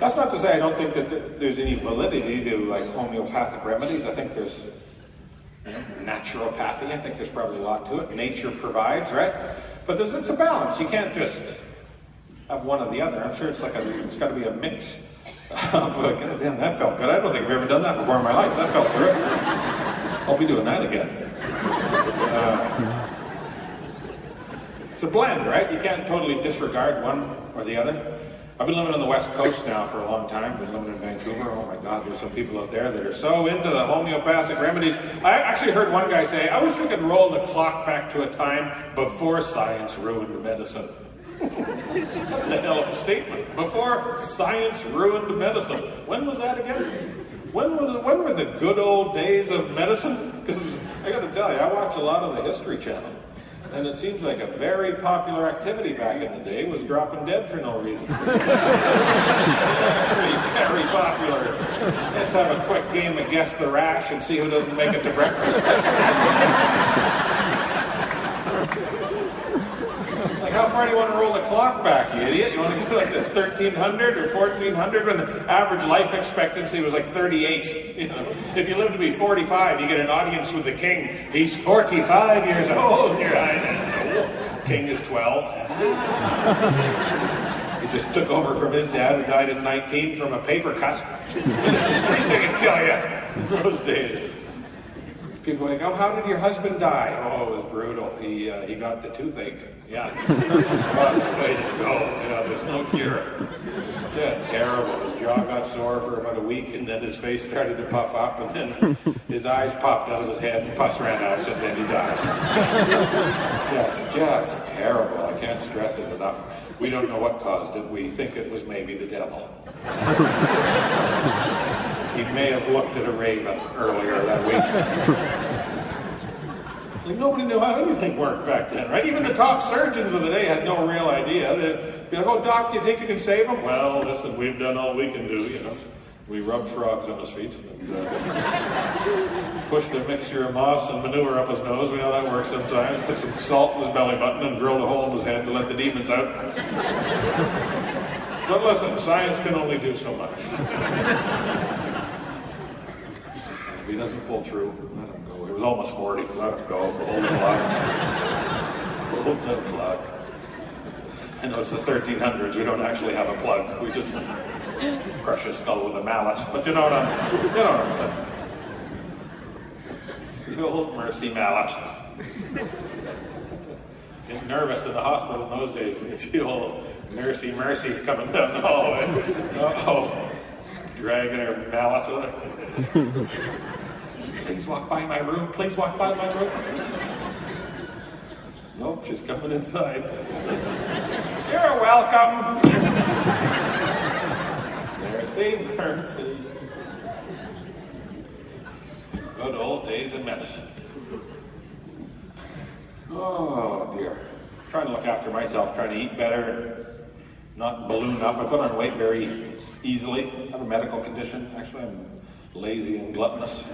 That's not to say I don't think that there's any validity to like homeopathic remedies. I think there's naturopathy. I think there's probably a lot to it. Nature provides, right? But it's a balance. You can't just have one or the other. I'm sure it's got to be a mix. God damn, that felt good. I don't think I've ever done that before in my life. That felt terrific. I'll be doing that again. It's a blend, right? You can't totally disregard one or the other. I've been living on the West Coast now for a long time. I've been living in Vancouver. Oh my God, there's some people out there that are so into the homeopathic remedies. I actually heard one guy say, I wish we could roll the clock back to a time before science ruined medicine. That's a hell of a statement. Before science ruined medicine. When was that again? When were the good old days of medicine? Because I got to tell you, I watch a lot of the History Channel. And it seems like a very popular activity back in the day was dropping dead for no reason. Very, very popular. Let's have a quick game of Guess the Rash and see who doesn't make it to breakfast. Like, how far do you want to roll the clock back, you idiot? You want to go like the 1300 or 1400 when the average life expectancy was like 38? You know, if you live to be 45, you get an audience with the king. He's 45 years old, Your Highness. King is 12. He just took over from his dad, who died at 19 from a paper cut. Anything can kill you in those days. People are like, oh, how did your husband die? Oh, it was brutal. He got the toothache. Yeah. What a way to go. Yeah, there's no cure. Just terrible. His jaw got sore for about a week, and then his face started to puff up, and then his eyes popped out of his head, and pus ran out, and then he died. Just terrible. I can't stress it enough. We don't know what caused it. We think it was maybe the devil. He may have looked at a raven earlier that week. Like, nobody knew how anything worked back then, right? Even the top surgeons of the day had no real idea. They'd be like, oh, Doc, do you think you can save him? Well, listen, we've done all we can do, you know. We rubbed frogs on his feet and pushed a mixture of moss and manure up his nose. We know that works sometimes. Put some salt in his belly button and drilled a hole in his head to let the demons out. But listen, science can only do so much. If he doesn't pull through, let him go. He was almost 40. Let him go. Hold the plug. Hold the plug. I know it's the 1300s. We don't actually have a plug. We just crush his skull with a mallet. But you know what I'm saying. The old mercy mallet. Get nervous in the hospital in those days when you see old Mercy's coming down the hallway. Uh-oh. Dragging her mallet with her. Please walk by my room. Please walk by my room. Nope, she's coming inside. You're welcome. Mercy. Good old days of medicine. Oh dear. I'm trying to look after myself, trying to eat better, not balloon up. I put on weight very easily. I have a medical condition. Actually, I'm lazy and gluttonous.